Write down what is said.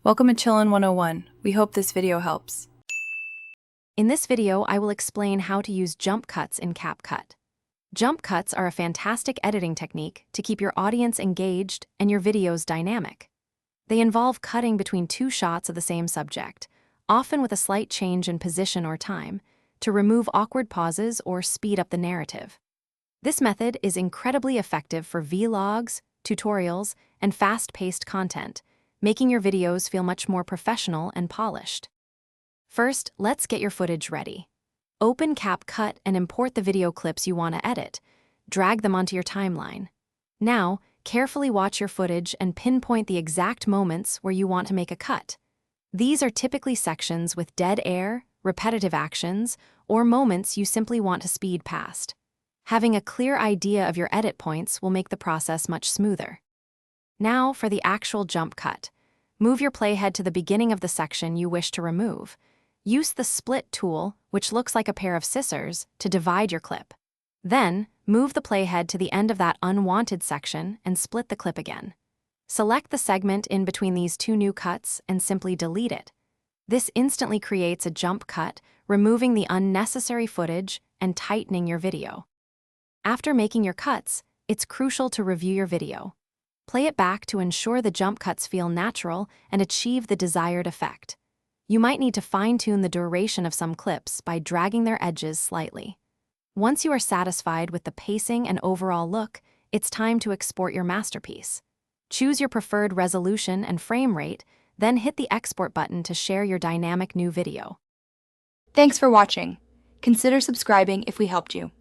Welcome to Chillin' 101. We hope this video helps. In this video, I will explain how to use jump cuts in Capcut. Jump cuts are a fantastic editing technique to keep your audience engaged and your videos dynamic. They involve cutting between two shots of the same subject, often with a slight change in position or time, to remove awkward pauses or speed up the narrative. This method is incredibly effective for vlogs, tutorials, and fast-paced content, making your videos feel much more professional and polished. First, let's get your footage ready. Open Capcut and import the video clips you want to edit. Drag them onto your timeline. Now, carefully watch your footage and pinpoint the exact moments where you want to make a cut. These are typically sections with dead air, repetitive actions, or moments you simply want to speed past. Having a clear idea of your edit points will make the process much smoother. Now for the actual jump cut. Move your playhead to the beginning of the section you wish to remove. Use the split tool, which looks like a pair of scissors, to divide your clip. Then, move the playhead to the end of that unwanted section and split the clip again. Select the segment in between these two new cuts and simply delete it. This instantly creates a jump cut, removing the unnecessary footage and tightening your video. After making your cuts, it's crucial to review your video. Play it back to ensure the jump cuts feel natural and achieve the desired effect. You might need to fine-tune the duration of some clips by dragging their edges slightly. Once you are satisfied with the pacing and overall look, it's time to export your masterpiece. Choose your preferred resolution and frame rate, then hit the export button to share your dynamic new video. Thanks for watching. Consider subscribing if we helped you.